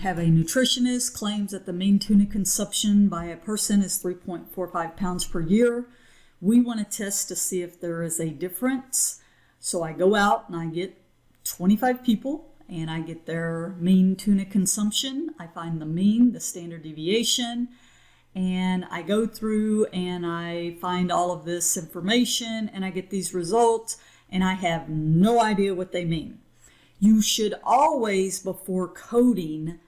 have a nutritionist claims that the mean tuna consumption by a person is 3.45 pounds per year. We want to test to see if there is a difference. So I go out and I get 25 people and I get their mean tuna consumption. I find the mean, the standard deviation, and I go through and I find all of this information and I get these results and I have no idea what they mean. You should always, before coding,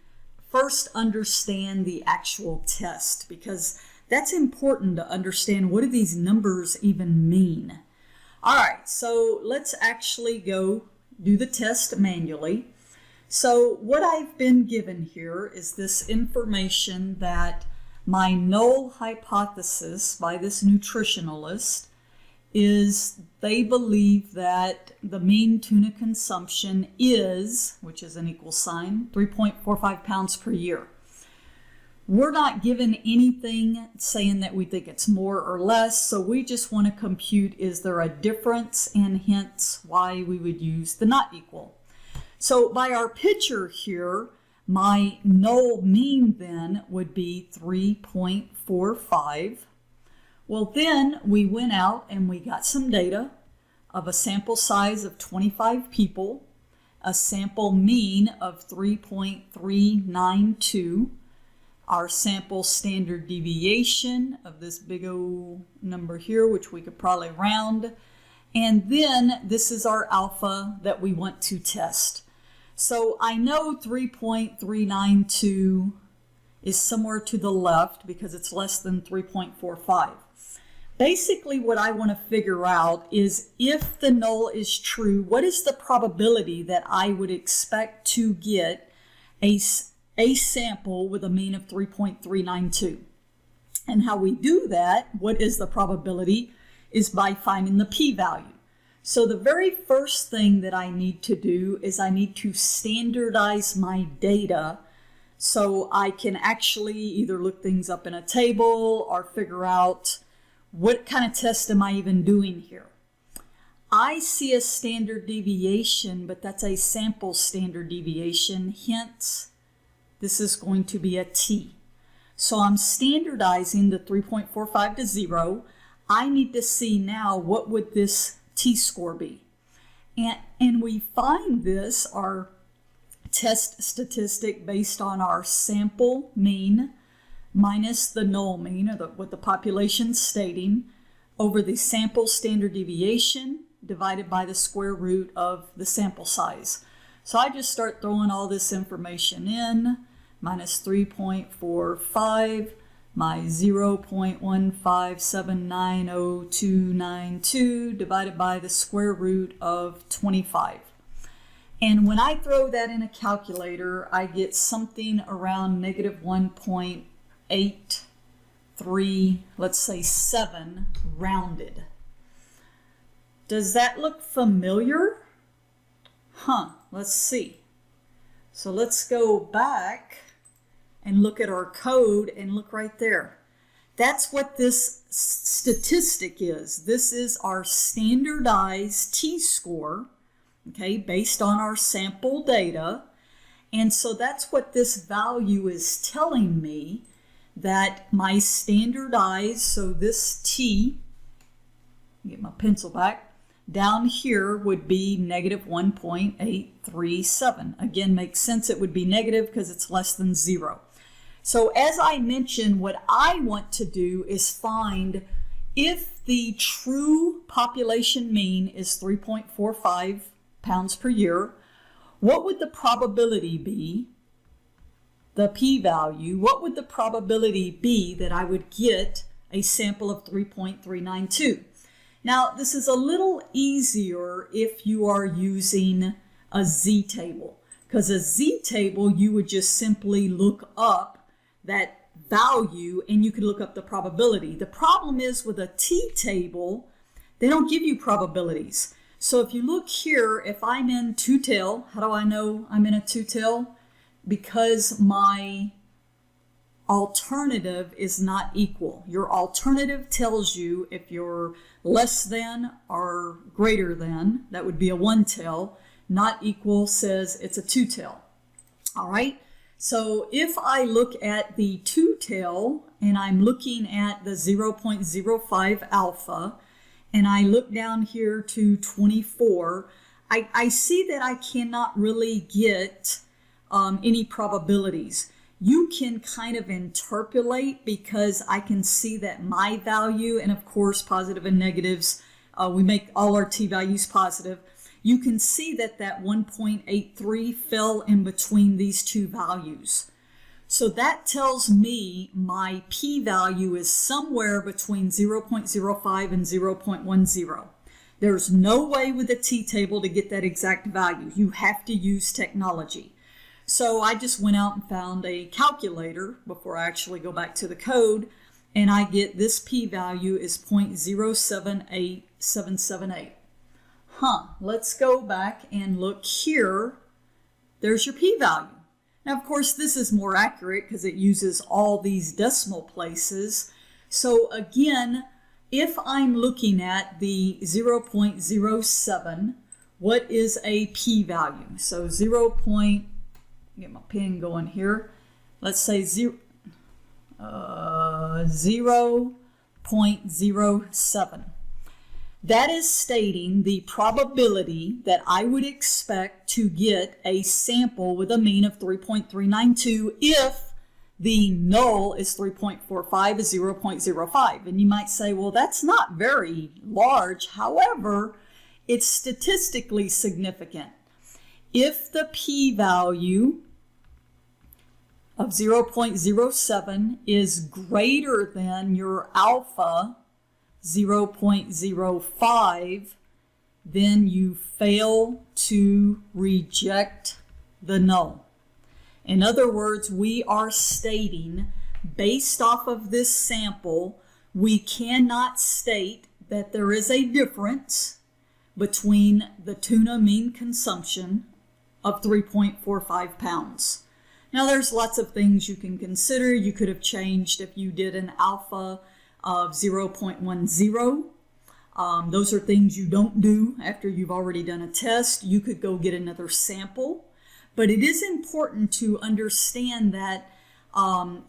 first understand the actual test, because that's important to understand what do these numbers even mean. All right, so let's actually go do the test manually. So what I've been given here is this information that my null hypothesis by this nutritionalist is they believe that the mean tuna consumption is, which is an equal sign, 3.45 pounds per year. We're not given anything saying that we think it's more or less, so we just want to compute, is there a difference, and hence why we would use the not equal. So by our picture here, my null mean then would be 3.45. Well, then we went out and we got some data of a sample size of 25 people, a sample mean of 3.392, our sample standard deviation of this big O number here, which we could probably round, and then this is our alpha that we want to test. So I know 3.392 is somewhere to the left because it's less than 3.45. Basically, what I want to figure out is if the null is true, what is the probability that I would expect to get a sample with a mean of 3.392? And how we do that, what is the probability, is by finding the p-value. So the very first thing that I need to do is I need to standardize my data so I can actually either look things up in a table or figure out what kind of test am I even doing here. I see a standard deviation, but that's a sample standard deviation, hence this is going to be a t. So I'm standardizing the 3.45 to 0. I need to see now what would this t-score be. And we find this, our test statistic, based on our sample mean minus the null mean, or what the population's stating, over the sample standard deviation divided by the square root of the sample size. So I just start throwing all this information in, minus 3.45, my 0.1579092 divided by the square root of 25. And when I throw that in a calculator, I get something around negative 1.83, let's say 7, rounded. Does that look familiar? Let's see. So let's go back and look at our code and look right there. That's what this statistic is. This is our standardized t-score, okay, based on our sample data. And so that's what this value is telling me, that my standardized, so this t, get my pencil back, down here would be negative 1.837. Again, makes sense it would be negative because it's less than 0. So as I mentioned, what I want to do is find if the true population mean is 3.45 pounds per year, what would the probability be, the p-value, what would the probability be that I would get a sample of 3.392? Now, this is a little easier if you are using a z-table, because a z-table, you would just simply look up that value and you could look up the probability. The problem is with a t-table, they don't give you probabilities. So if you look here, if I'm in two-tail, how do I know I'm in a two-tail? Because my alternative is not equal. Your alternative tells you if you're less than or greater than, that would be a one-tail. Not equal says it's a two-tail. All right, So if I look at the two-tail and I'm looking at the 0.05 alpha, and I look down here to 24, I see that I cannot really get any probabilities. You can kind of interpolate because I can see that my value, and of course positive and negatives, we make all our t-values positive. You can see that that 1.83 fell in between these two values. So that tells me my p-value is somewhere between 0.05 and 0.10. There's no way with a t-table to get that exact value. You have to use technology. So I just went out and found a calculator before I actually go back to the code, and I get this p-value is 0.078778. Let's go back and look here. There's your p-value. Now, of course, this is more accurate because it uses all these decimal places. So again, if I'm looking at the 0.07, what is a p-value? So get my pen going here. Let's say 0.07. That is stating the probability that I would expect to get a sample with a mean of 3.392 if the null is 3.45 is 0.05. And you might say, well, that's not very large. However, it's statistically significant. If the p-value of 0.07 is greater than your alpha 0.05, then you fail to reject the null. In other words, we are stating, based off of this sample, we cannot state that there is a difference between the tuna mean consumption of 3.45 pounds. Now, there's lots of things you can consider. You could have changed if you did an alpha of 0.10. Those are things you don't do after you've already done a test. You could go get another sample. But it is important to understand that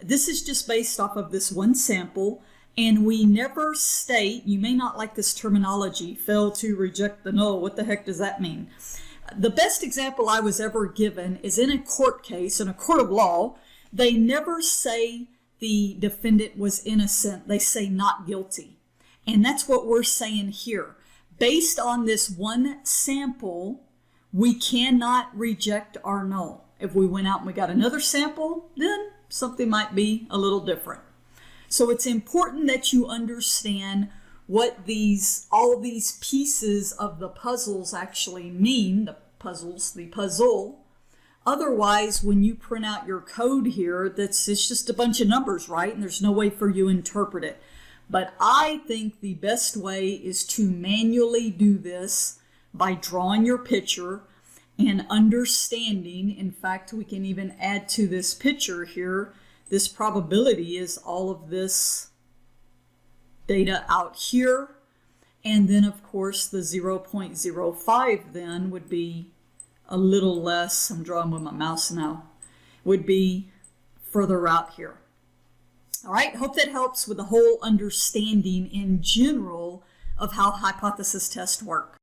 this is just based off of this one sample, and we never state, you may not like this terminology, fail to reject the null. What the heck does that mean? The best example I was ever given is in a court case, in a court of law. They never say the defendant was innocent. They say not guilty. And that's what we're saying here. Based on this one sample, we cannot reject our null. If we went out and we got another sample, then something might be a little different. So it's important that you understand what all these pieces of the puzzles actually mean, the puzzle. Otherwise, when you print out your code here, it's just a bunch of numbers, right? And there's no way for you to interpret it. But I think the best way is to manually do this by drawing your picture and understanding. In fact, we can even add to this picture here. This probability is all of this data out here. And then, of course, the 0.05 then would be a little less. I'm drawing with my mouse now. Would be further out here. All right, hope that helps with the whole understanding in general of how hypothesis tests work.